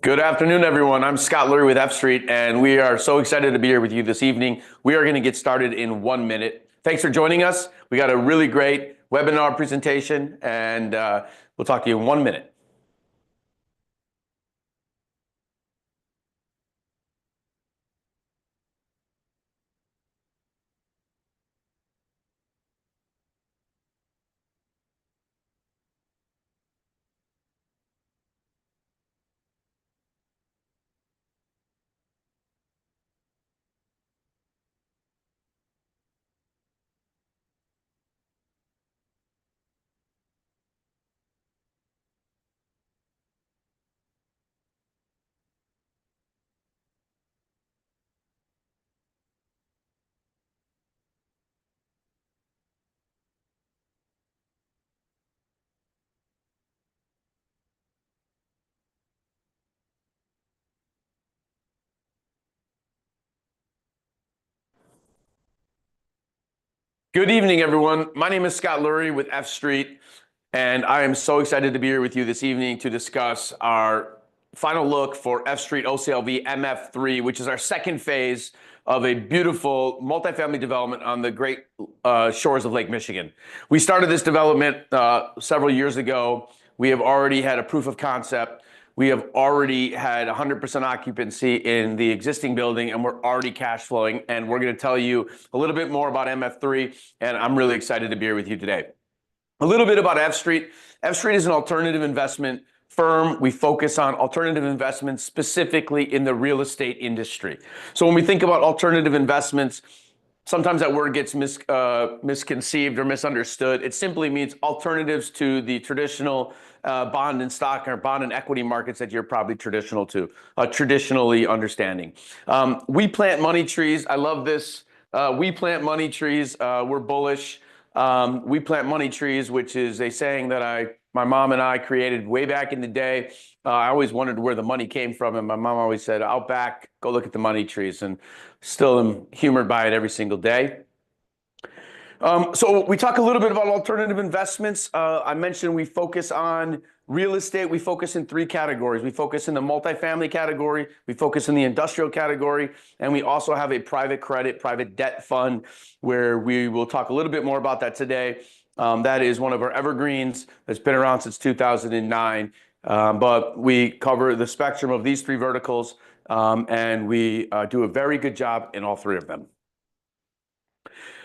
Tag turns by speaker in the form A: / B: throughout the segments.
A: Good afternoon, everyone. I'm Scott Lurie with F Street, and we are so excited to be here with you this evening. We are going to get started in 1 minute. Thanks for joining us. We got a really great webinar presentation, and we'll talk to you in 1 minute. Good evening, everyone. My name is Scott Lurie with F Street, and I am so excited to be here with you this evening to discuss our final look for F Street OCLV MF3, which is our second phase of a beautiful multifamily development on the great shores of Lake Michigan. We started this development several years ago. We have already had a proof of concept. We have already had 100% occupancy in the existing building, and we're already cash flowing. And we're going to tell you a little bit more about MF3, and I'm really excited to be here with you today. A little bit about F Street. F Street is an alternative investment firm. We focus on alternative investments specifically in the real estate industry. So when we think about alternative investments, sometimes that word gets misconceived or misunderstood. It simply means alternatives to the traditional bond and stock or bond and equity markets that you're probably traditionally understanding. We plant money trees. I love this. We plant money trees. We're bullish. We plant money trees, which is a saying that my mom and I created way back in the day. I always wondered where the money came from, and my mom always said, "Out back, go look at the money trees," and still am humored by it every single day. So we talk a little bit about alternative investments. I mentioned we focus on real estate. We focus in three categories. We focus in the multifamily category, we focus in the industrial category, and we also have a private credit, private debt fund where we will talk a little bit more about that today. That is one of our evergreens that's been around since 2009. But we cover the spectrum of these three verticals, and we do a very good job in all three of them.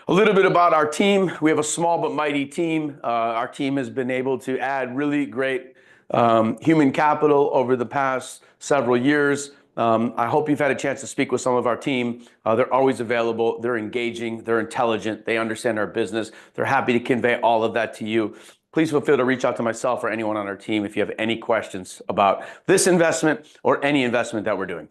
A: A little bit about our team. We have a small but mighty team. Our team has been able to add really great human capital over the past several years. I hope you've had a chance to speak with some of our team. They're always available. They're engaging. They're intelligent. They understand our business. They're happy to convey all of that to you. Please feel free to reach out to myself or anyone on our team if you have any questions about this investment or any investment that we're doing.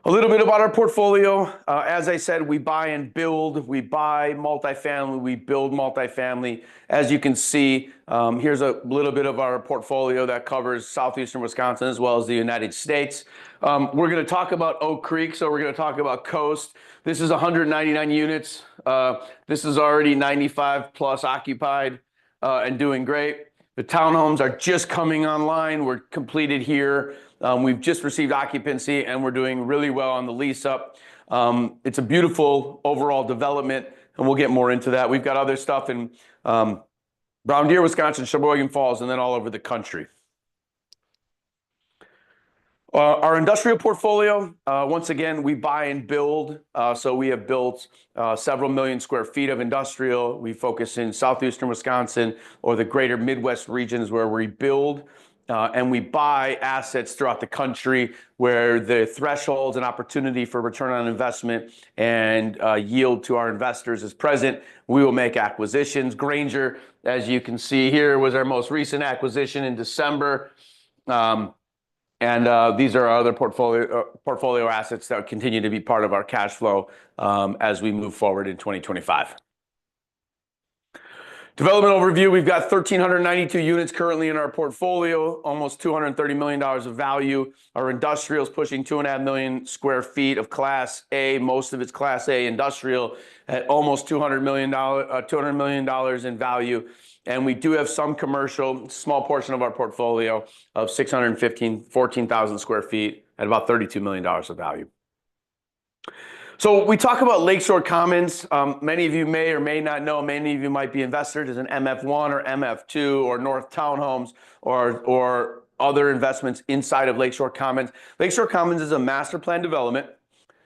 A: A little bit about our portfolio. As I said, we buy and build. We buy multifamily. We build multifamily. As you can see, here's a little bit of our portfolio that covers southeastern Wisconsin as well as the United States. We're going to talk about Oak Creek, so we're going to talk about Coast. This is 199 units. This is already 95 plus occupied and doing great. The townhomes are just coming online. We're completed here. We've just received occupancy, and we're doing really well on the lease up. It's a beautiful overall development, and we'll get more into that. We've got other stuff in Brown Deer, Wisconsin, Sheboygan Falls, and then all over the country. Our industrial portfolio, once again, we buy and build. So we have built several million square feet of industrial. We focus in southeastern Wisconsin or the greater Midwest regions where we build. And we buy assets throughout the country where the thresholds and opportunity for return on investment and yield to our investors is present. We will make acquisitions. Granger, as you can see here, was our most recent acquisition in December. And these are our other portfolio assets that continue to be part of our cash flow as we move forward in 2025. Development overview, we've got 1,392 units currently in our portfolio, almost $230 million of value. Our industrial is pushing 2.5 million square feet of Class A, most of it's Class A industrial at almost $200 million in value. And we do have some commercial, small portion of our portfolio of 14,000 square feet at about $32 million of value. So we talk about Lakeshore Commons. Many of you may or may not know, many of you might be investors as an MF1 or MF2 or North Townhomes or other investments inside of Lakeshore Commons. Lakeshore Commons is a master plan development,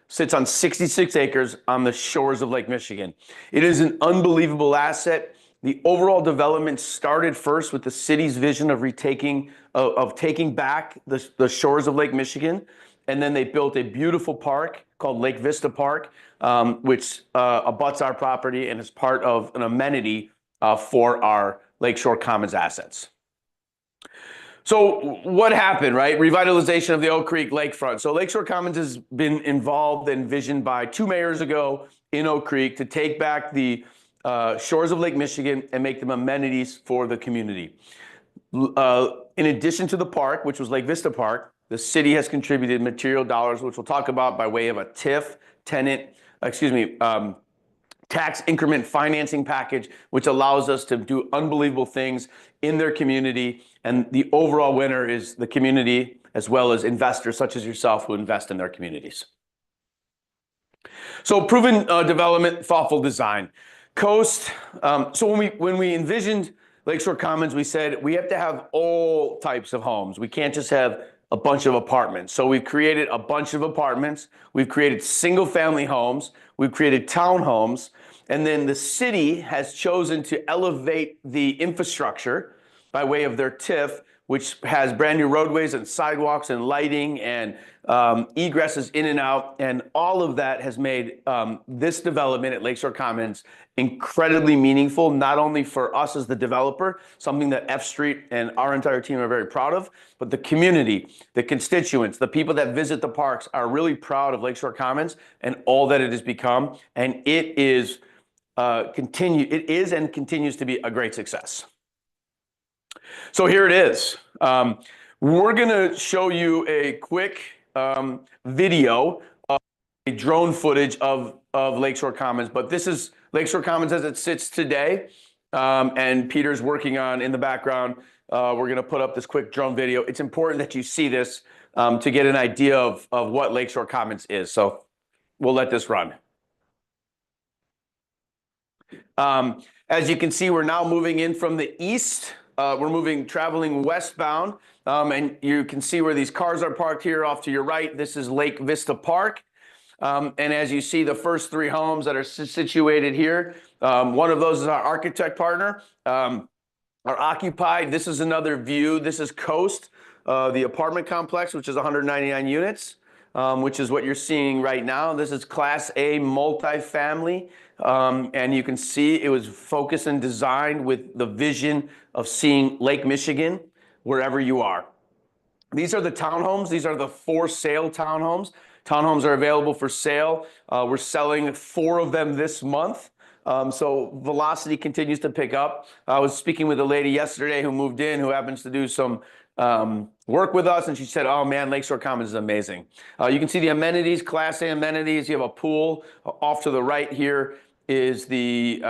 A: sits on 66 acres on the shores of Lake Michigan. It is an unbelievable asset. The overall development started first with the city's vision of taking back the shores of Lake Michigan. And then they built a beautiful park called Lake Vista Park, which abuts our property and is part of an amenity for our Lakeshore Commons assets. So what happened, right? Revitalization of the Oak Creek lakefront. So Lakeshore Commons has been involved and envisioned by 2 mayors ago in Oak Creek to take back the shores of Lake Michigan and make them amenities for the community. In addition to the park, which was Lake Vista Park, the city has contributed material dollars, which we'll talk about by way of a TIF, tax increment financing package, which allows us to do unbelievable things in their community. And the overall winner is the community, as well as investors such as yourself who invest in their communities. So proven development, thoughtful design. Coast. So when we envisioned Lakeshore Commons, we said we have to have all types of homes. We can't just have a bunch of apartments. So we've created a bunch of apartments. We've created single family homes. We've created townhomes. And then the city has chosen to elevate the infrastructure by way of their TIF, which has brand new roadways and sidewalks and lighting and egresses in and out. And all of that has made this development at Lakeshore Commons incredibly meaningful, not only for us as the developer, something that F Street and our entire team are very proud of, but the community, the constituents, the people that visit the parks are really proud of Lakeshore Commons and all that it has become. And it is and continues to be a great success. So here it is. We're going to show you a quick video of a drone footage of Lakeshore Commons, but this is Lakeshore Commons as it sits today. And Peter's working on in the background. We're going to put up this quick drone video. It's important that you see this to get an idea of what Lakeshore Commons is. So we'll let this run. As you can see, we're now moving in from the east. We're traveling westbound, and you can see where these cars are parked here off to your right. This is Lake Vista Park. And as you see, the first 3 homes that are situated here, one of those is our architect partner, are occupied. This is another view. This is Coast, the apartment complex, which is 199 units, which is what you're seeing right now. This is Class A multifamily. And you can see it was focused and designed with the vision of seeing Lake Michigan wherever you are. These are the townhomes. These are the for sale townhomes. Townhomes are available for sale. We're selling 4 of them this month. So velocity continues to pick up. I was speaking with a lady yesterday who moved in, who happens to do some work with us, and she said, oh man, Lakeshore Commons is amazing. You can see the amenities, Class A amenities. You have a pool. Off to the right here is the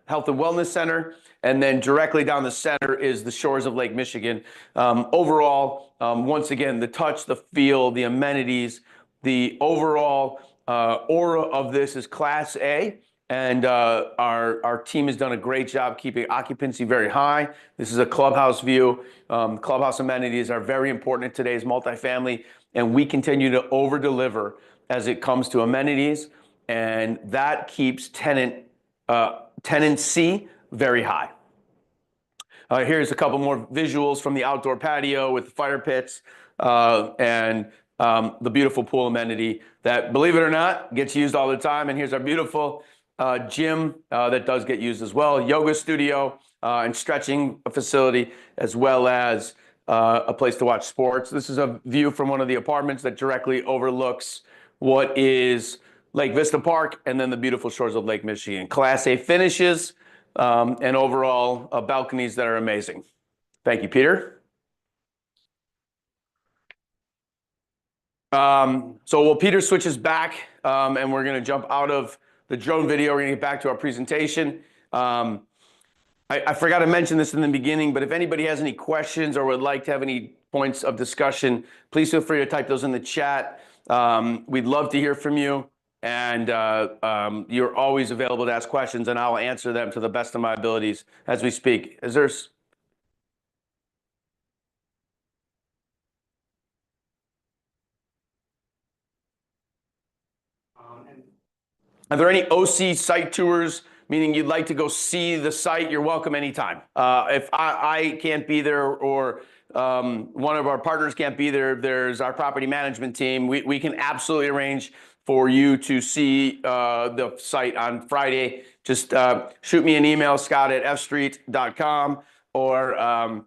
A: Health and Wellness Center, and then directly down the center is the shores of Lake Michigan. Overall, once again, the touch, the feel, the amenities, the overall aura of this is Class A. And our team has done a great job keeping occupancy very high. This is a clubhouse view. Clubhouse amenities are very important in today's multifamily, and we continue to over deliver as it comes to amenities, and that keeps tenancy very high. Here's a couple more visuals from the outdoor patio with the fire pits and the beautiful pool amenity that, believe it or not, gets used all the time. And here's our beautiful gym that does get used as well, yoga studio and stretching facility, as well as a place to watch sports. This is a view from one of the apartments that directly overlooks what is Lake Vista Park and then the beautiful shores of Lake Michigan. Class A finishes, and overall balconies that are amazing. Thank you, Peter. So while Peter switches back, and we're going to jump out of the drone video, we're going to get back to our presentation. I forgot to mention this in the beginning, but if anybody has any questions or would like to have any points of discussion, please feel free to type those in the chat. We'd love to hear from you, and you're always available to ask questions, and I'll answer them to the best of my abilities as we speak. Are there any OC site tours, meaning you'd like to go see the site? You're welcome anytime. If I can't be there, or one of our partners can't be there, there's our property management team. We can absolutely arrange for you to see the site on Friday. Just shoot me an email, scott@fstreet.com, or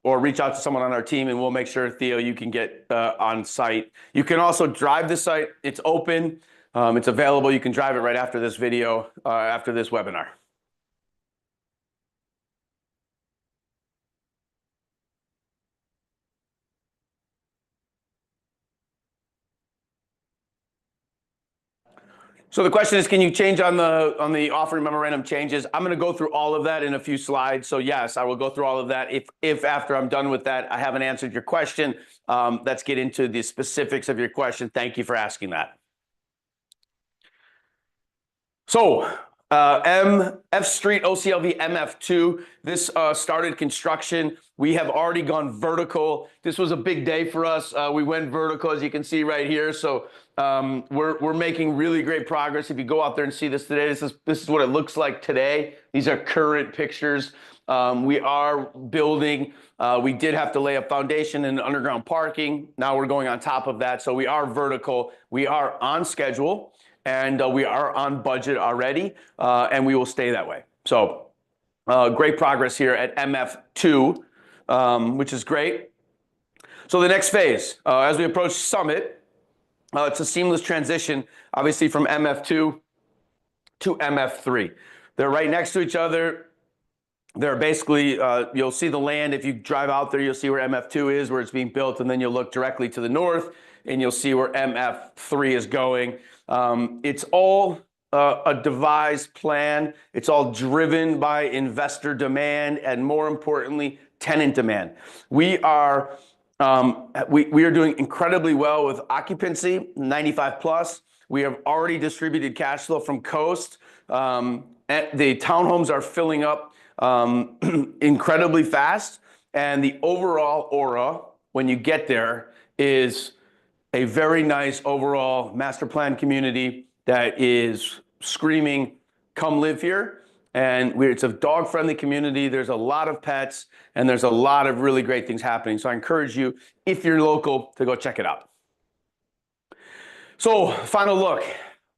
A: reach out to someone on our team, and we'll make sure, Theo, you can get on site. You can also drive the site. It's open. It's available. You can drive it right after this video, after this webinar. So the question is, can you change on the offering memorandum changes? I'm going to go through all of that in a few slides. So yes, I will go through all of that. If after I'm done with that, I haven't answered your question, let's get into the specifics of your question. Thank you for asking that. So F Street OCLV MF2, this started construction. We have already gone vertical. This was a big day for us. We went vertical, as you can see right here. So we're making really great progress. If you go out there and see this today, this is what it looks like today. These are current pictures. We are building. We did have to lay a foundation and underground parking. Now we're going on top of that. So we are vertical. We are on schedule. And we are on budget already, and we will stay that way. So great progress here at MF2, which is great. So the next phase, as we approach Summit, it's a seamless transition, obviously, from MF2 to MF3. They're right next to each other. They're basically, you'll see the land. If you drive out there, you'll see where MF2 is, where it's being built, and then you'll look directly to the north, and you'll see where MF3 is going. It's all a devised plan. It's all driven by investor demand, and more importantly, tenant demand. We are doing incredibly well with occupancy, 95 plus. We have already distributed cash flow from Coast. The townhomes are filling up incredibly fast, and the overall aura when you get there is a very nice overall master plan community that is screaming, come live here. And it's a dog-friendly community. There's a lot of pets, and there's a lot of really great things happening. So I encourage you, if you're local, to go check it out. So final look,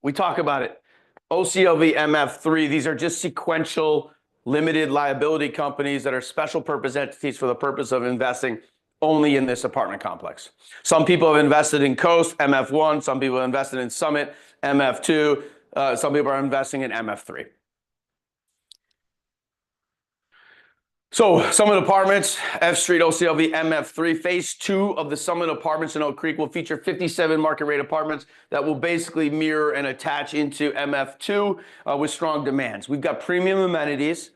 A: we talk about it. OCLV MF3, these are just sequential limited liability companies that are special purpose entities for the purpose of investing only in this apartment complex. Some people have invested in Coast, MF1. Some people have invested in Summit, MF2. Some people are investing in MF3. So Summit Apartments, F Street OCLV MF3, phase 2 of the Summit Apartments in Oak Creek will feature 57 market rate apartments that will basically mirror and attach into MF2 with strong demands. We've got premium amenities.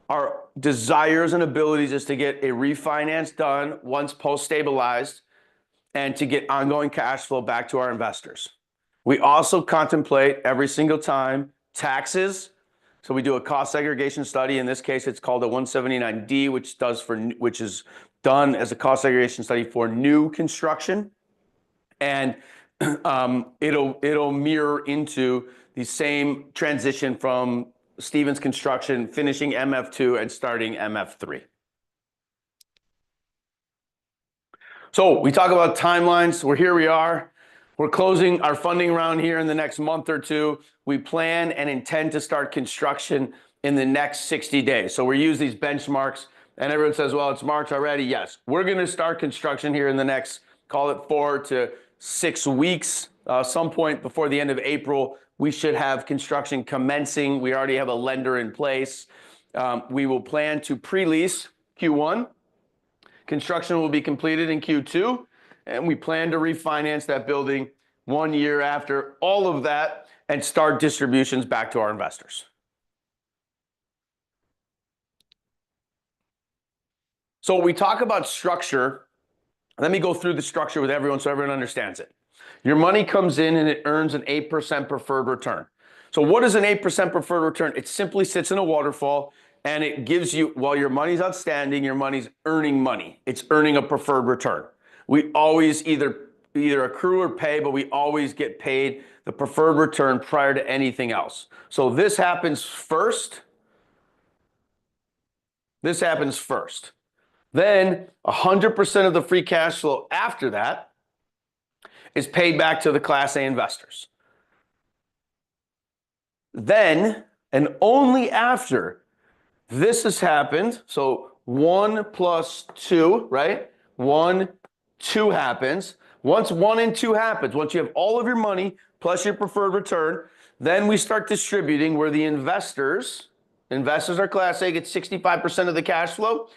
A: Our desires and abilities is to get a refinance done once post-stabilized and to get ongoing cash flow back to our investors. We also contemplate every single time taxes. So we do a cost segregation study. In this case, it's called a 179D, which is done as a cost segregation study for new construction. And it'll mirror into the same transition from Stevens Construction, finishing MF2 and starting MF3. So we talk about timelines. We are. We're closing our funding round here in the next month or two. We plan and intend to start construction in the next 60 days. So we use these benchmarks, and everyone says, well, it's March already. Yes, we're going to start construction here in the next, call it 4 to 6 weeks. Some point before the end of April, we should have construction commencing. We already have a lender in place. We will plan to pre-lease Q1. Construction will be completed in Q2, and we plan to refinance that building 1 year after all of that and start distributions back to our investors. So we talk about structure. Let me go through the structure with everyone so everyone understands it. Your money comes in and it earns an 8% preferred return. So what is an 8% preferred return? It simply sits in a waterfall and it gives you, while your money's outstanding, your money's earning money. It's earning a preferred return. We always either accrue or pay, but we always get paid the preferred return prior to anything else. So this happens first. This happens first. Then 100% of the free cash flow after that is paid back to the Class A investors. Then, and only after this has happened, so 1 plus 2, right? 1, 2 happens. Once 1 and 2 happens, once you have all of your money plus your preferred return, then we start distributing where the investors are Class A, get 65% of the cash flow,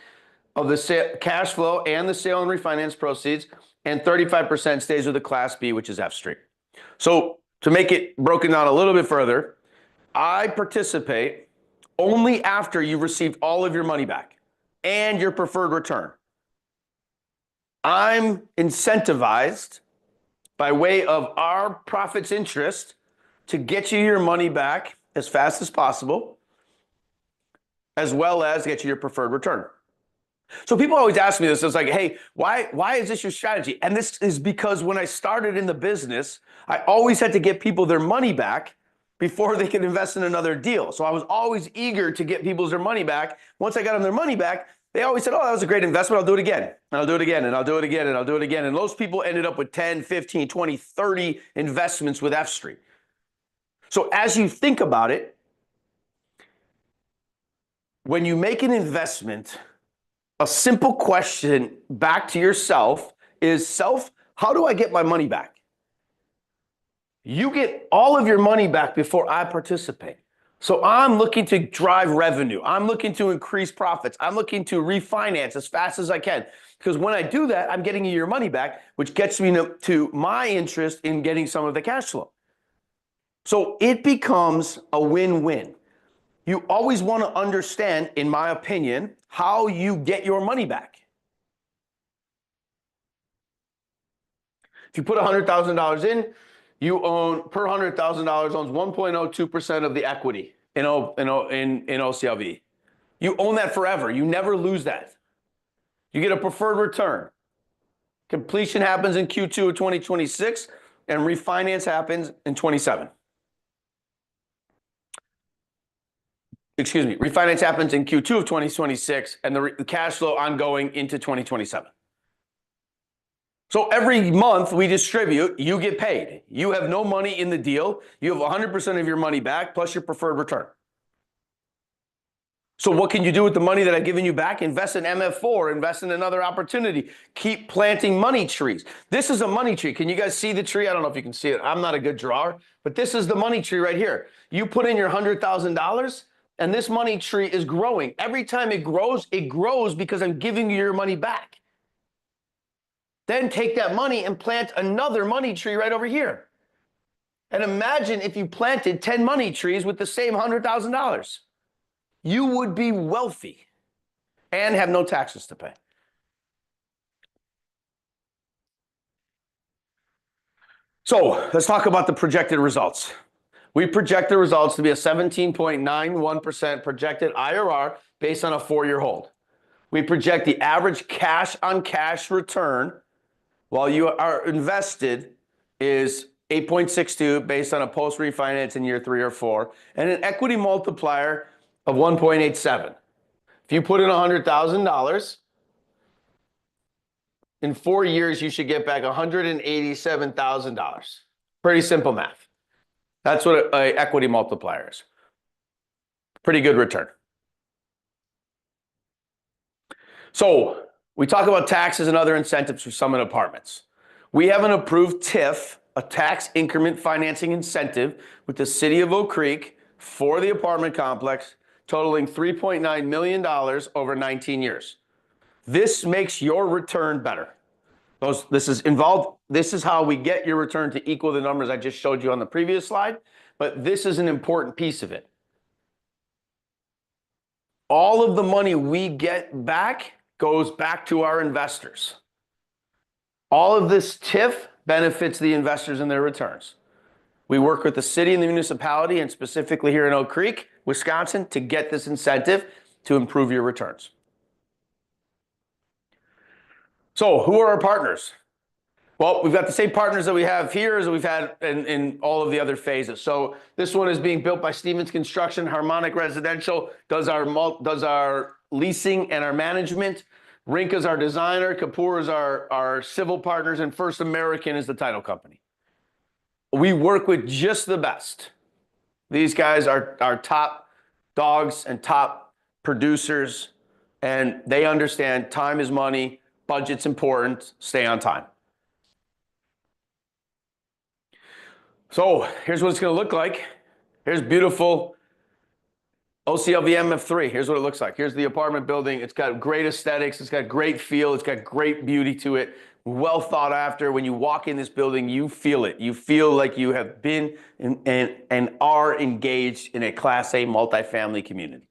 A: of the cash flow and the sale and refinance proceeds, and 35% stays with the Class B, which is F Street. So to make it broken down a little bit further, I participate only after you've received all of your money back and your preferred return. I'm incentivized by way of our profits interest to get you your money back as fast as possible, as well as get you your preferred return. So people always ask me this. It's like, hey, why is this your strategy? And this is because when I started in the business, I always had to get people their money back before they could invest in another deal. So I was always eager to get people their money back. Once I got them their money back, they always said, oh, that was a great investment. I'll do it again. And I'll do it again. And I'll do it again. And I'll do it again. And those people ended up with 10, 15, 20, 30 investments with F Street. So as you think about it, when you make an investment, a simple question back to yourself is, how do I get my money back? You get all of your money back before I participate. So I'm looking to drive revenue. I'm looking to increase profits. I'm looking to refinance as fast as I can. Because when I do that, I'm getting you your money back, which gets me to my interest in getting some of the cash flow. So it becomes a win-win. You always want to understand, in my opinion, how you get your money back. If you put $100,000 in, you own, per $100,000 owns 1.02% of the equity in OCLV. You own that forever. You never lose that. You get a preferred return. Completion happens in Q2 of 2026 and refinance happens in 27. Excuse me, refinance happens in Q2 of 2026 and the cash flow ongoing into 2027. So every month we distribute, you get paid. You have no money in the deal. You have 100% of your money back plus your preferred return. So what can you do with the money that I've given you back? Invest in MF4, invest in another opportunity. Keep planting money trees. This is a money tree. Can you guys see the tree? I don't know if you can see it. I'm not a good drawer, but this is the money tree right here. You put in your $100,000 and this money tree is growing. Every time it grows because I'm giving you your money back. Then take that money and plant another money tree right over here. And imagine if you planted 10 money trees with the same $100,000. You would be wealthy and have no taxes to pay. So let's talk about the projected results. We project the results to be a 17.91% projected IRR based on a 4-year hold. We project the average cash on cash return while you are invested is 8.62 based on a post refinance in year 3 or 4, and an equity multiplier of 1.87. If you put in $100,000, in 4 years, you should get back $187,000. Pretty simple math. That's what an equity multiplier is. Pretty good return. So we talk about taxes and other incentives for Summit Apartments. We have an approved TIF a tax increment financing incentive with the city of Oak Creek for the apartment complex, totaling $3.9 million over 19 years. This makes your return better. This is how we get your return to equal the numbers I just showed you on the previous slide, but this is an important piece of it. All of the money we get back goes back to our investors. All of this TIF benefits the investors and their returns. We work with the city and the municipality, and specifically here in Oak Creek, Wisconsin, to get this incentive to improve your returns. So who are our partners? Well, we've got the same partners that we have here as we've had in all of the other phases. So this one is being built by Stevens Construction. Harmonic Residential does our leasing and our management. Rink is our designer. Kapoor is our civil partners, and First American is the title company. We work with just the best. These guys are our top dogs and top producers, and they understand time is money, budget's important, stay on time. So here's what it's going to look like. Here's beautiful OCLV MF3. Here's what it looks like. Here's the apartment building. It's got great aesthetics. It's got great feel. It's got great beauty to it. Well thought after. When you walk in this building, you feel it. You feel like you have been and are engaged in a Class A multifamily community.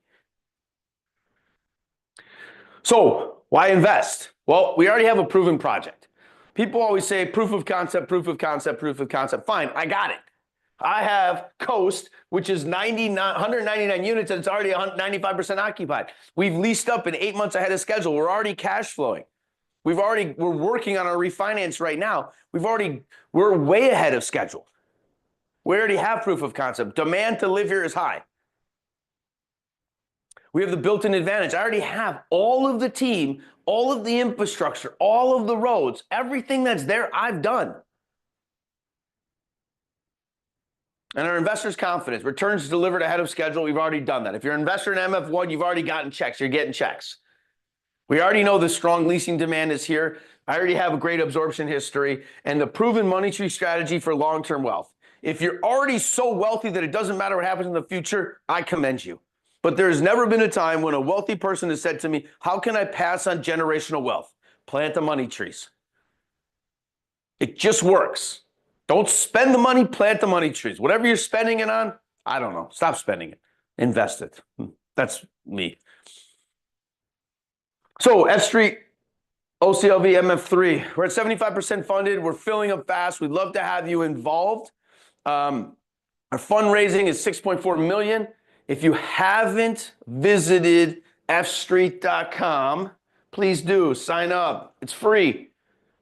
A: So why invest? Well, we already have a proven project. People always say proof of concept, proof of concept, proof of concept. Fine, I got it. I have Coast, which is 199 units, and it's already 95% occupied. We've leased up in 8 months ahead of schedule. We're already cash flowing. We're working on our refinance right now. We're way ahead of schedule. We already have proof of concept. Demand to live here is high. We have the built-in advantage. I already have all of the team, all of the infrastructure, all of the roads, everything that's there, I've done. And our investors' confidence. Returns delivered ahead of schedule. We've already done that. If you're an investor in MF1, you've already gotten checks. You're getting checks. We already know the strong leasing demand is here. I already have a great absorption history and the proven money tree strategy for long-term wealth. If you're already so wealthy that it doesn't matter what happens in the future, I commend you. But there's never been a time when a wealthy person has said to me, how can I pass on generational wealth? Plant the money trees. It just works. Don't spend the money, plant the money trees. Whatever you're spending it on, I don't know. Stop spending it. Invest it. That's me. So F Street, OCLV MF3. We're at 75% funded. We're filling up fast. We'd love to have you involved. Our fundraising is $6.4 million. If you haven't visited fstreet.com, please do sign up. It's free.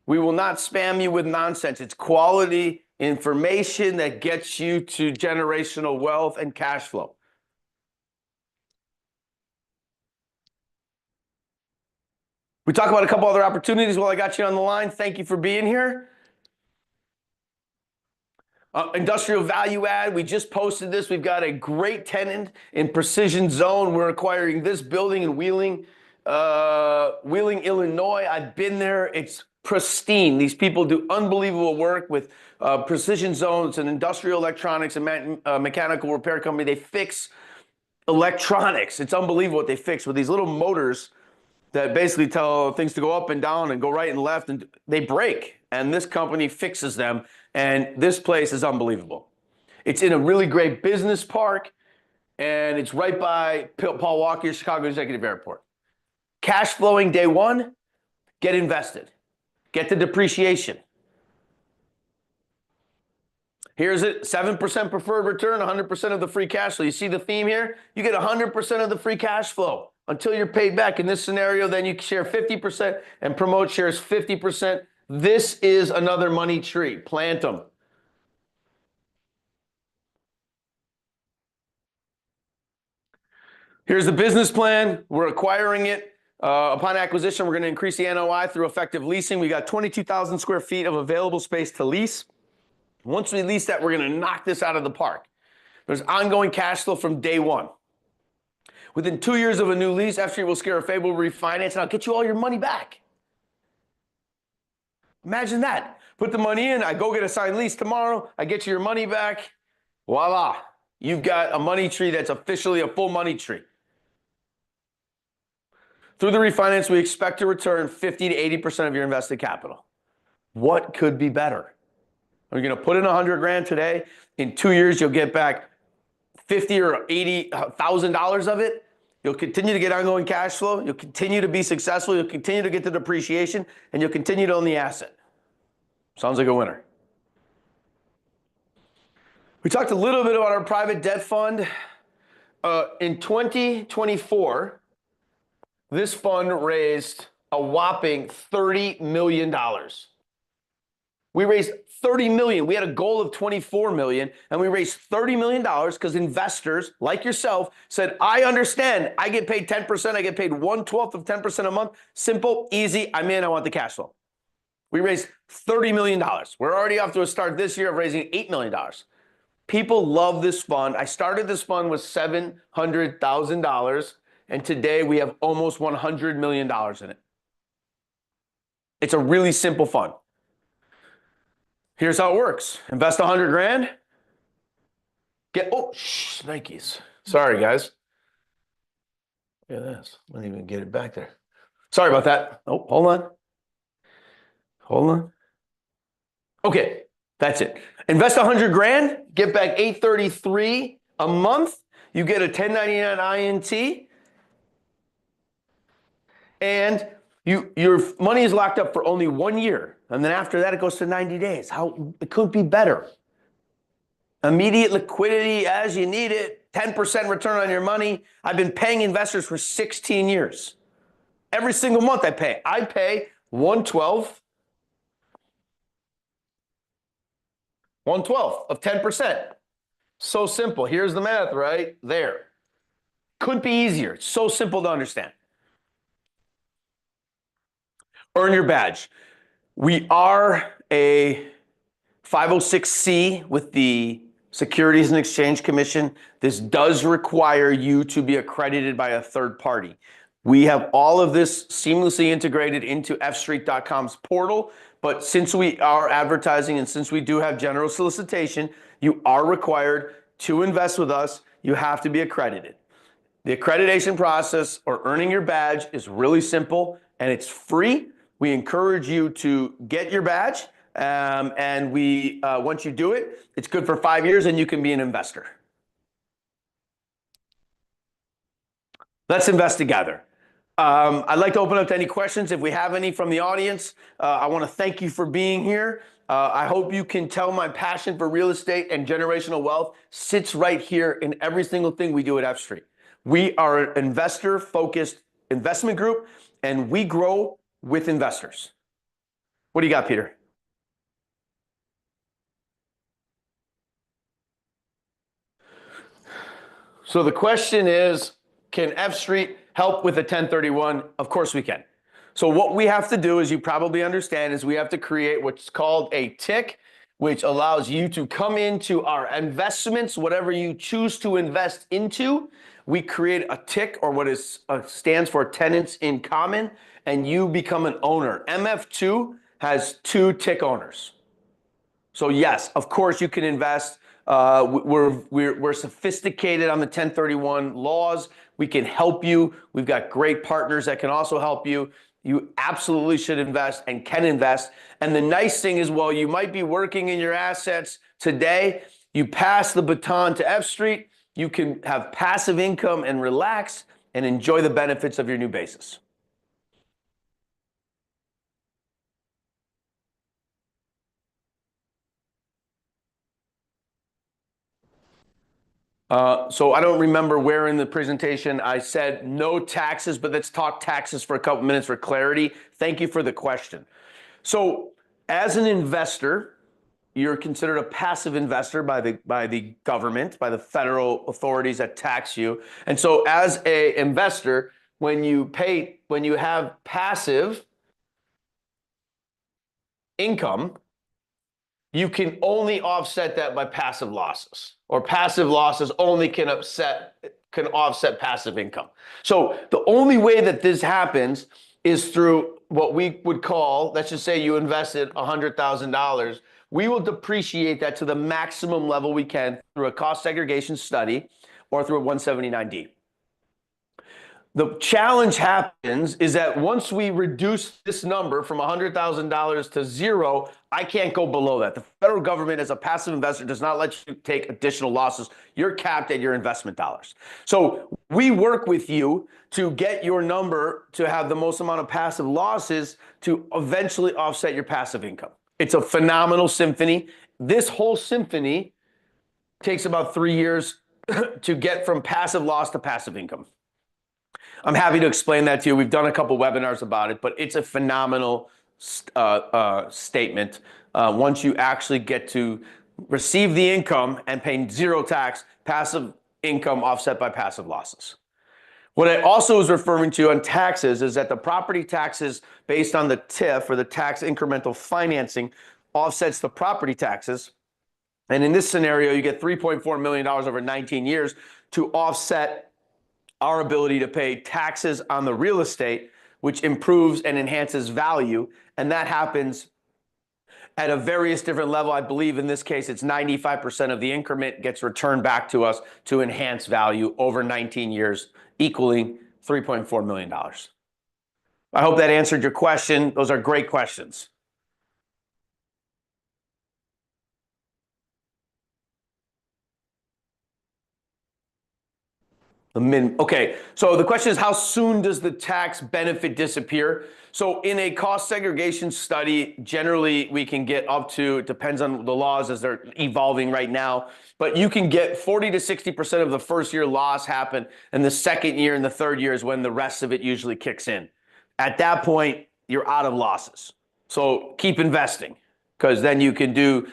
A: We will not spam you with nonsense. It's quality information that gets you to generational wealth and cash flow. We talk about a couple other opportunities while I got you on the line. Thank you for being here. Industrial value add, we just posted this. We've got a great tenant in Precision Zone. We're acquiring this building in Wheeling, Illinois. I've been there. It's pristine. These people do unbelievable work with Precision Zone. It's an industrial electronics and mechanical repair company. They fix electronics. It's unbelievable what they fix with these little motors that basically tell things to go up and down and go right and left, and they break. And this company fixes them. And this place is unbelievable. It's in a really great business park, and it's right by Paul Walker, Chicago Executive Airport. Cash flowing day one, get invested. Get the depreciation. Here's it, 7% preferred return, 100% of the free cash flow. You see the theme here? You get 100% of the free cash flow until you're paid back. In this scenario, then you share 50% and Promote shares 50%. This is another money tree. Plant them. Here's the business plan. We're acquiring it. Upon acquisition, we're going to increase the NOI through effective leasing. We got 22,000 square feet of available space to lease. Once we lease that, we're going to knock this out of the park. There's ongoing cash flow from day one. Within 2 years of a new lease, F Street will scare a favorable refinance, and I'll get you all your money back. Imagine that. Put the money in, I go get a signed lease tomorrow, I get you your money back. Voila. You've got a money tree that's officially a full money tree. Through the refinance, we expect to return 50 to 80% of your invested capital. What could be better? Are you going to put in 100 grand today? In 2 years, you'll get back 50 or 80,000 dollars of it. You'll continue to get ongoing cash flow. You'll continue to be successful. You'll continue to get the depreciation, and you'll continue to own the asset. Sounds like a winner. We talked a little bit about our private debt fund. In 2024, this fund raised a whopping $30 million. We raised $30 million. We had a goal of $24 million, and we raised $30 million because investors like yourself said, I understand. I get paid 10%. I get paid 1/12 of 10% a month. Simple, easy. I'm in. I want the cash flow. We raised $30 million. We're already off to a start this year of raising $8 million. People love this fund. I started this fund with $700,000, and today we have almost $100 million in it. It's a really simple fund. Here's how it works. Invest 100 grand. Nikes. Sorry, guys. Look at this. I didn't even get it back there. Sorry about that. Oh, hold on. Hold on. Okay, that's it. Invest 100 grand, get back $833 a month. You get a 1099 INT. And your money is locked up for only 1 year. And then after that, it goes to 90 days. It couldn't be better. Immediate liquidity as you need it, 10% return on your money. I've been paying investors for 16 years. Every single month I pay. I pay 1/12 of 10%. So simple. Here's the math right there. Couldn't be easier. It's so simple to understand. Earn your badge. We are a 506C with the Securities and Exchange Commission. This does require you to be accredited by a third party. We have all of this seamlessly integrated into fstreet.com's portal, but since we are advertising and since we do have general solicitation, you are required to invest with us. You have to be accredited. The accreditation process or earning your badge is really simple and it's free. We encourage you to get your badge, and once you do it, it's good for 5 years and you can be an investor. Let's invest together. I'd like to open up to any questions if we have any from the audience. I want to thank you for being here. I hope you can tell my passion for real estate and generational wealth sits right here in every single thing we do at F Street. We are an investor-focused investment group, and we grow with investors. What do you got, Peter? So the question is, can F Street help with a 1031? Of course we can. So what we have to do, as you probably understand, is we have to create what's called a TIC, which allows you to come into our investments, whatever you choose to invest into. We create a TIC, or what stands for tenants in common, and you become an owner. MF2 has 2 TIC owners. So yes, of course you can invest. We're sophisticated on the 1031 laws. We can help you. We've got great partners that can also help you. You absolutely should invest and can invest. And the nice thing is, while you might be working in your assets today, you pass the baton to F Street. You can have passive income and relax and enjoy the benefits of your new basis. So I don't remember where in the presentation I said no taxes, but let's talk taxes for a couple minutes for clarity. Thank you for the question. So as an investor, you're considered a passive investor by the government, by the federal authorities that tax you. And so as an investor, when you have passive income, you can only offset that by passive losses, or passive losses only can offset passive income. So the only way that this happens is through what we would call, let's just say you invested $100,000. We will depreciate that to the maximum level we can through a cost segregation study or through a 179D. The challenge happens is that once we reduce this number from $100,000 to zero, I can't go below that. The federal government, as a passive investor, does not let you take additional losses. You're capped at your investment dollars. So we work with you to get your number to have the most amount of passive losses to eventually offset your passive income. It's a phenomenal symphony. This whole symphony takes about 3 years to get from passive loss to passive income. I'm happy to explain that to you. We've done a couple webinars about it, but it's a phenomenal statement. Once you actually get to receive the income and paying zero tax, passive income offset by passive losses. What I also was referring to on taxes is that the property taxes based on the TIF, or the tax incremental financing, offsets the property taxes. And in this scenario, you get $3.4 million over 19 years to offset our ability to pay taxes on the real estate, which improves and enhances value. And that happens at a various different level. I believe in this case, it's 95% of the increment gets returned back to us to enhance value over 19 years, equaling $3.4 million. I hope that answered your question. Those are great questions. Okay, so the question is, how soon does the tax benefit disappear? So in a cost segregation study, generally we can get up to, it depends on the laws as they're evolving right now, but you can get 40 to 60% of the first year loss happen, and the second year and the third year is when the rest of it usually kicks in. At that point, you're out of losses. So keep investing, because then you can do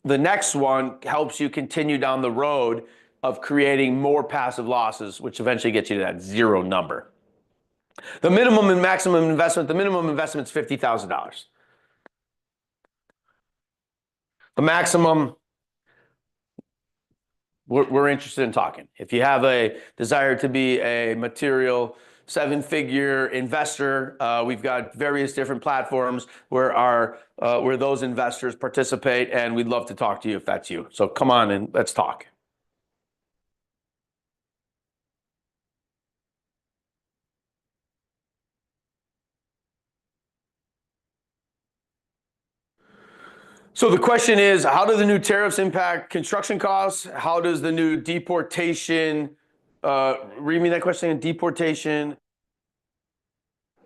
A: the next one, helps you continue down the road of creating more passive losses, which eventually gets you to that zero number. The minimum and maximum investment, the minimum investment is $50,000. The maximum, we're interested in talking. If you have a desire to be a material 7-figure investor, we've got various different platforms where those investors participate, and we'd love to talk to you if that's you. So come on and let's talk. So the question is, how do the new tariffs impact construction costs? How does the new deportation, read me that question again, deportation.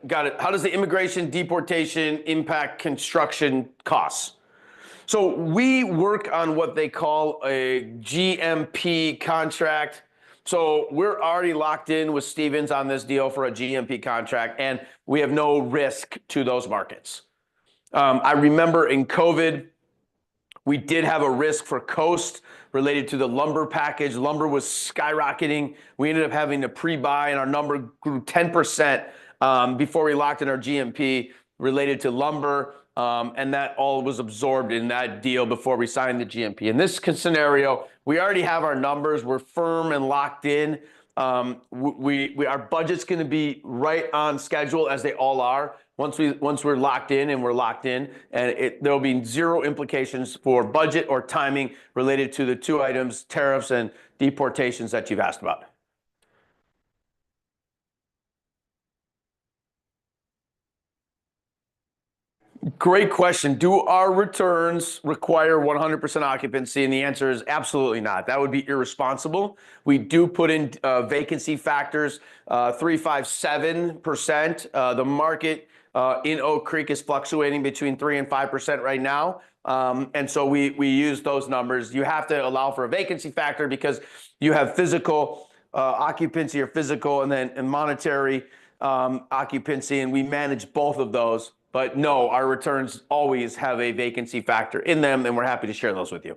A: Got it. How does the immigration deportation impact construction costs? So we work on what they call a GMP contract. So we're already locked in with Stephens on this deal for a GMP contract, and we have no risk to those markets. I remember in COVID, we did have a risk for Coast related to the lumber package. Lumber was skyrocketing. We ended up having to pre-buy, and our number grew 10% before we locked in our GMP related to lumber. And that all was absorbed in that deal before we signed the GMP. In this scenario, we already have our numbers. We're firm and locked in. Our budget's going to be right on schedule, as they all are. Once we're locked in, and there'll be zero implications for budget or timing related to the two items, tariffs and deportations, that you've asked about. Great question. Do our returns require 100% occupancy? And the answer is absolutely not. That would be irresponsible. We do put in vacancy factors, 3.57%. The market in Oak Creek is fluctuating between 3 and 5% right now. And so we use those numbers. You have to allow for a vacancy factor because you have physical occupancy or physical and monetary occupancy, and we manage both of those. But no, our returns always have a vacancy factor in them, and we're happy to share those with you.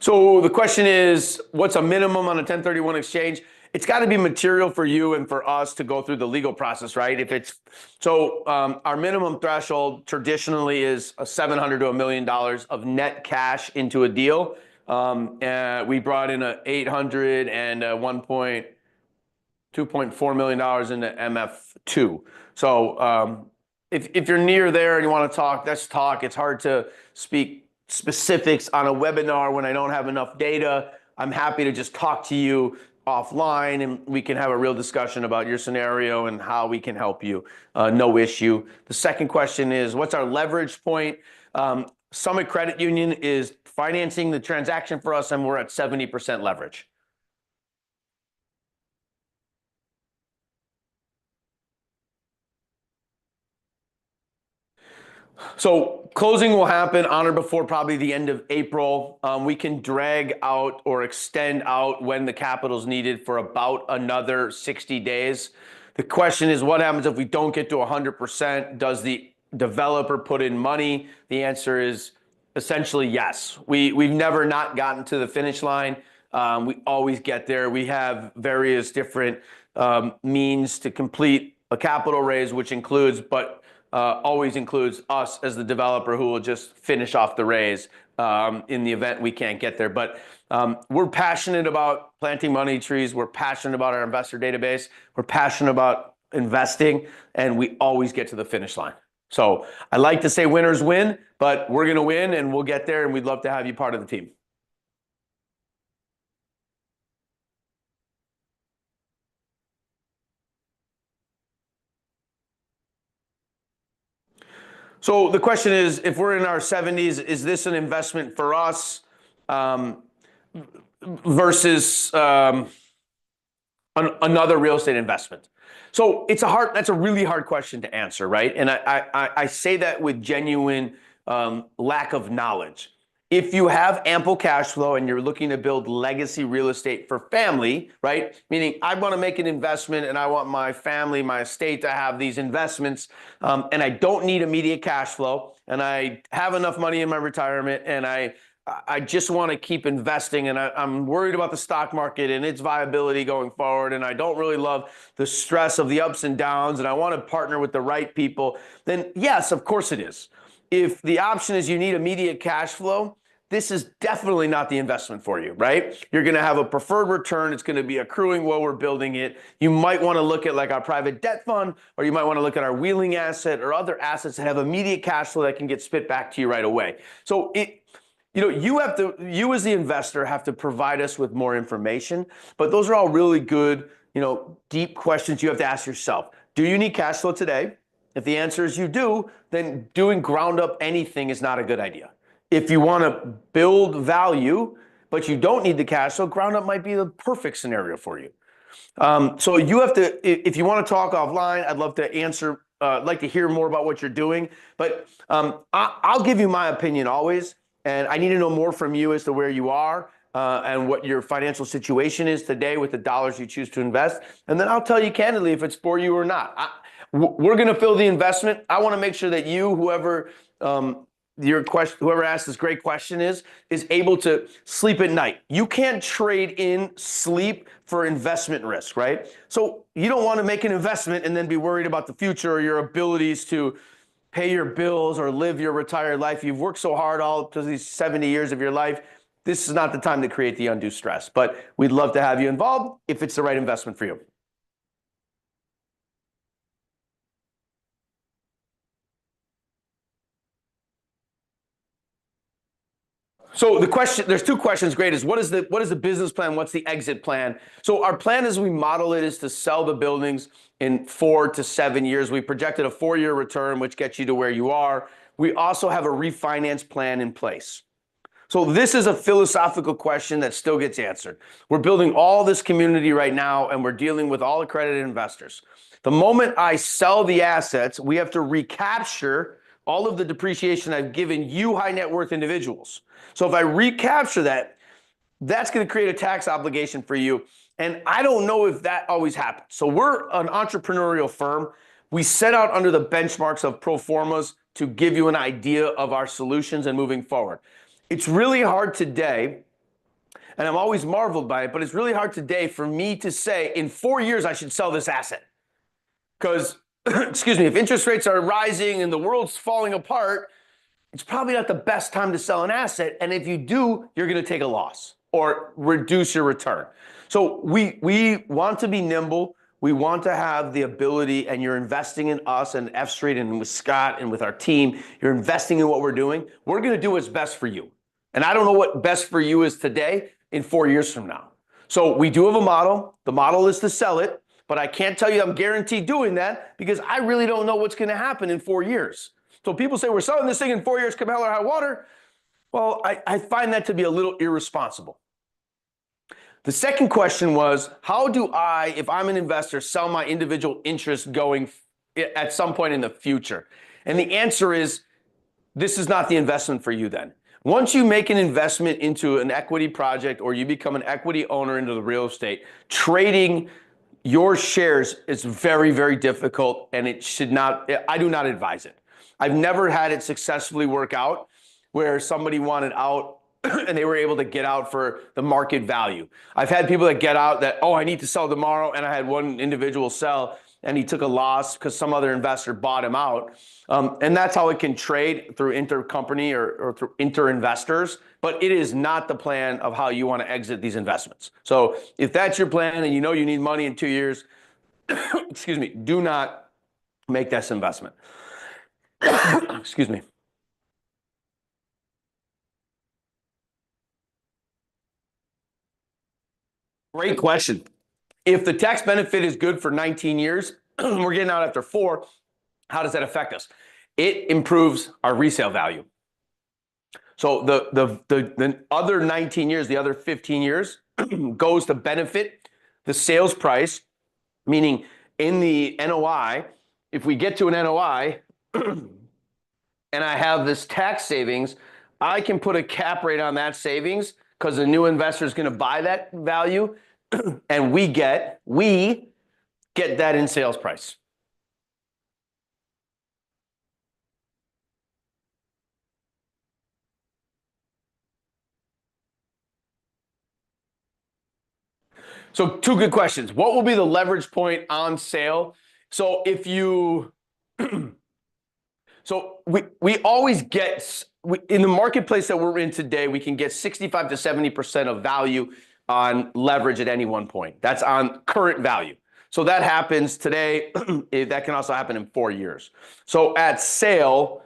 A: So the question is, what's a minimum on a 1031 exchange? it's got to be material for you and for us to go through the legal process, right? If it's so, our minimum threshold traditionally is a $700 to $1 million of net cash into a deal. We brought in a 800 and $2.4 million into MF2. So if you're near there and you want to talk, let's talk. It's hard to speak specifics on a webinar when I don't have enough data. I'm happy to just talk to you offline and we can have a real discussion about your scenario and how we can help you. No issue. The second question is, what's our leverage point? Summit Credit Union is financing the transaction for us and we're at 70% leverage. So closing will happen on or before probably the end of April. We can drag out or extend out when the capital is needed for about another 60 days. The question is, what happens if we don't get to 100%? Does the developer put in money? The answer is essentially yes. We've never not gotten to the finish line. We always get there. We have various different means to complete a capital raise, which includes, always includes us as the developer who will just finish off the raise in the event we can't get there. But we're passionate about planting money trees. We're passionate about our investor database. We're passionate about investing, and we always get to the finish line. So I like to say winners win, but we're going to win and we'll get there, and we'd love to have you part of the team. So the question is, if we're in our 70s, is this an investment for us versus another real estate investment? So that's a really hard question to answer, right? And I say that with genuine lack of knowledge. If you have ample cash flow and you're looking to build legacy real estate for family, right? Meaning I want to make an investment and I want my family, my estate to have these investments, and I don't need immediate cash flow, and I have enough money in my retirement, and I just want to keep investing, and I'm worried about the stock market and its viability going forward, and I don't really love the stress of the ups and downs, and I want to partner with the right people, then yes, of course it is. If the option is you need immediate cash flow, this is definitely not the investment for you, right? You're going to have a preferred return. It's going to be accruing while we're building it. You might want to look at like our private debt fund, or you might want to look at our wheeling asset or other assets that have immediate cash flow that can get spit back to you right away. So you as the investor have to provide us with more information, but those are all really good, deep questions you have to ask yourself. Do you need cash flow today? If the answer is you do, then doing ground up anything is not a good idea. If you want to build value, but you don't need the cash flow, ground up might be the perfect scenario for you. So you have to, if you want to talk offline, I'd love to answer, like to hear more about what you're doing, but I'll give you my opinion always. And I need to know more from you as to where you are and what your financial situation is today with the dollars you choose to invest. And then I'll tell you candidly if it's for you or not. We're going to fill the investment. I want to make sure that whoever asked this great question is able to sleep at night. You can't trade in sleep for investment risk, right? So you don't want to make an investment and then be worried about the future or your abilities to pay your bills or live your retired life. You've worked so hard all to these 70 years of your life. This is not the time to create the undue stress, but we'd love to have you involved if it's the right investment for you. So there's two questions. Great. Is what is the business plan? What's the exit plan? So our plan as we model it is to sell the buildings in 4 to 7 years. We projected a 4-year return, which gets you to where you are. We also have a refinance plan in place. So this is a philosophical question that still gets answered. We're building all this community right now, and we're dealing with all accredited investors. The moment I sell the assets, we have to recapture all of the depreciation I've given you high net worth individuals. So if I recapture that, that's going to create a tax obligation for you. And I don't know if that always happens. So we're an entrepreneurial firm. We set out under the benchmarks of pro formas to give you an idea of our solutions and moving forward. It's really hard today and I'm always marveled by it, but it's really hard today for me to say in 4 years I should sell this asset. Because, excuse me, if interest rates are rising and the world's falling apart, it's probably not the best time to sell an asset. And if you do, you're going to take a loss or reduce your return. So we want to be nimble. We want to have the ability, and you're investing in us and F Street and with Scott and with our team. You're investing in what we're doing. We're going to do what's best for you. And I don't know what best for you is today in 4 years from now. So we do have a model. The model is to sell it, but I can't tell you I'm guaranteed doing that because I really don't know what's going to happen in 4 years. So people say we're selling this thing in 4 years, come hell or high water. Well, I find that to be a little irresponsible. The second question was, how do I, if I'm an investor, sell my individual interest going at some point in the future? And the answer is, this is not the investment for you then. Once you make an investment into an equity project or you become an equity owner into the real estate, trading your shares is very, very difficult, and it should not, I do not advise it. I've never had it successfully work out where somebody wanted out and they were able to get out for the market value. I've had people that get out that, oh, I need to sell tomorrow. And I had one individual sell and he took a loss because some other investor bought him out. And that's how it can trade through intercompany or through inter-investors. But it is not the plan of how you want to exit these investments. So if that's your plan and you know you need money in 2 years, excuse me, do not make this investment. Excuse me. Great question. If the tax benefit is good for 19 years, we're getting out after 4, how does that affect us? It improves our resale value. So the other 19 years, the other 15 years goes to benefit the sales price, meaning in the NOI, if we get to an NOI and I have this tax savings, I can put a cap rate on that savings because the new investor is going to buy that value and we get that in sales price. So 2 good questions. What will be the leverage point on sale? So if you, so we always get, in the marketplace that we're in today, we can get 65 to 70% of value on leverage at any one point. That's on current value. So that happens today. That can also happen in 4 years. So at sale,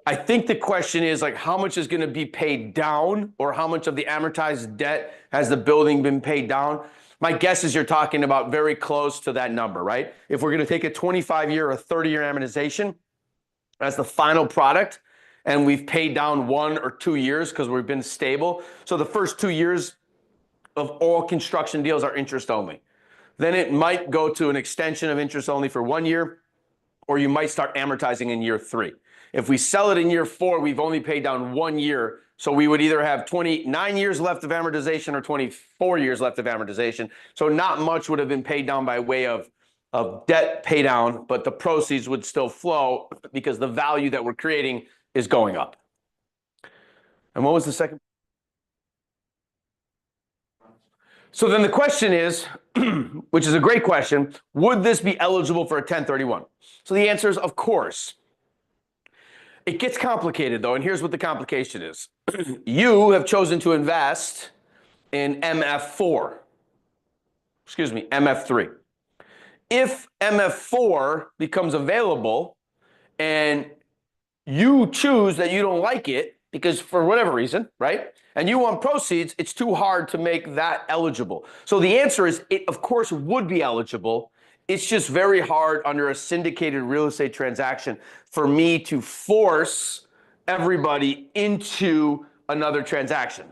A: I think the question is like, how much is going to be paid down, or how much of the amortized debt has the building been paid down? My guess is you're talking about very close to that number, right? If we're going to take a 25-year or 30-year amortization as the final product, and we've paid down 1 or 2 years because we've been stable. So the first 2 years of all construction deals are interest only. Then it might go to an extension of interest only for 1 year, or you might start amortizing in year 3. If we sell it in year 4, we've only paid down 1 year. So we would either have 29 years left of amortization or 24 years left of amortization. So not much would have been paid down by way of debt pay down, but the proceeds would still flow because the value that we're creating is going up. And what was the second? So then the question is, which is a great question, would this be eligible for a 1031? So the answer is, of course. It gets complicated though, and here's what the complication is. You have chosen to invest in MF4. Excuse me, MF3. If MF4 becomes available and you choose that you don't like it because for whatever reason, right? And you want proceeds, it's too hard to make that eligible. So the answer is, it of course would be eligible. It's just very hard under a syndicated real estate transaction for me to force everybody into another transaction.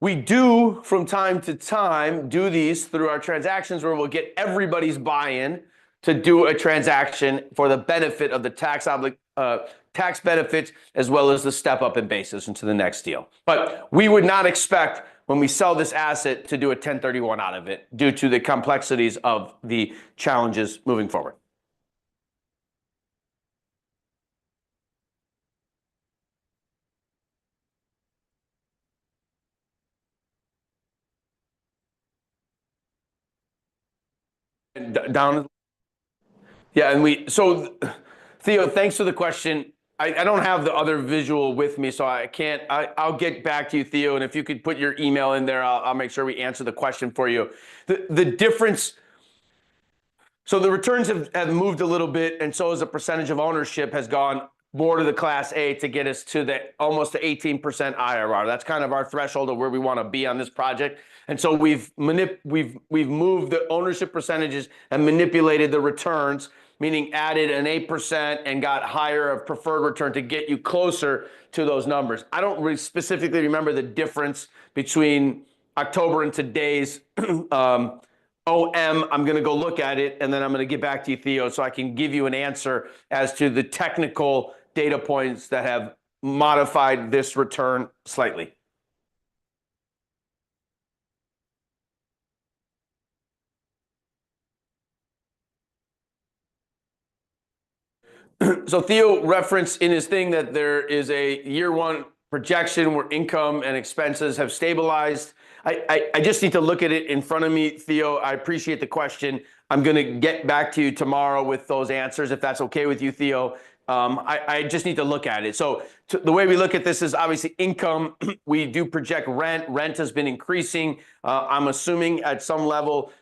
A: We do, from time to time, do these through our transactions where we'll get everybody's buy-in to do a transaction for the benefit of the tax benefits as well as the step up in basis into the next deal. But we would not expect when we sell this asset to do a 1031 out of it due to the complexities of the challenges moving forward. Down. Yeah, so Theo, thanks for the question. I don't have the other visual with me, so I can't. I'll get back to you, Theo, and if you could put your email in there, I'll make sure we answer the question for you. The difference. So the returns have moved a little bit, and so as a percentage of ownership has gone more to the Class A to get us to the almost to 18% IRR. That's kind of our threshold of where we want to be on this project. And so we've moved the ownership percentages and manipulated the returns, meaning added an 8% and got higher of preferred return to get you closer to those numbers. I don't really specifically remember the difference between October and today's I'm going to go look at it, and then I'm going to get back to you, Theo, so I can give you an answer as to the technical data points that have modified this return slightly. So Theo referenced in his thing that there is a year one projection where income and expenses have stabilized. I just need to look at it in front of me, Theo. I appreciate the question. I'm going to get back to you tomorrow with those answers, if that's okay with you, Theo. I just need to look at it. So the way we look at this is obviously income. We do project rent. Rent has been increasing. I'm assuming at some level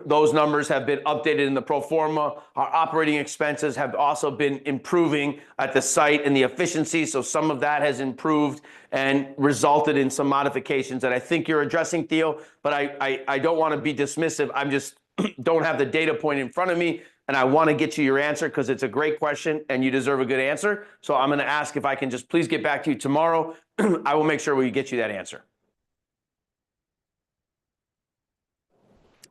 A: those numbers have been updated in the pro forma. Our operating expenses have also been improving at the site and the efficiency. So some of that has improved and resulted in some modifications that I think you're addressing, Theo. But I don't want to be dismissive. I'm just don't have the data point in front of me. And I want to get you your answer because it's a great question and you deserve a good answer. So I'm going to ask if I can just please get back to you tomorrow. I will make sure we get you that answer.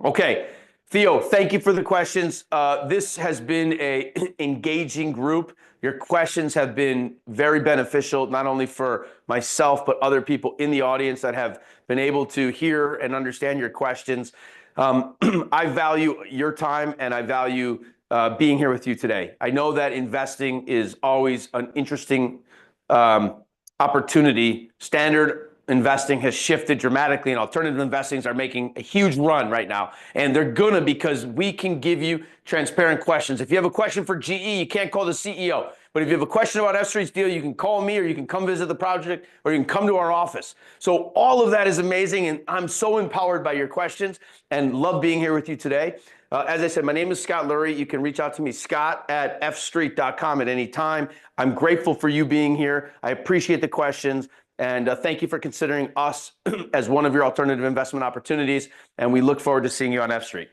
A: Okay, Theo, thank you for the questions. This has been an engaging group. Your questions have been very beneficial, not only for myself, but other people in the audience that have been able to hear and understand your questions. I value your time and I value being here with you today. I know that investing is always an interesting opportunity. Standard investing has shifted dramatically and alternative investings are making a huge run right now. And they're gonna because we can give you transparent questions. If you have a question for GE, you can't call the CEO. But if you have a question about F-Street's deal, you can call me or you can come visit the project or you can come to our office. So all of that is amazing and I'm so empowered by your questions and love being here with you today. As I said, my name is Scott Lurie. You can reach out to me, scott@fstreet.com at any time. I'm grateful for you being here. I appreciate the questions. And thank you for considering us as one of your alternative investment opportunities. And we look forward to seeing you on F Street.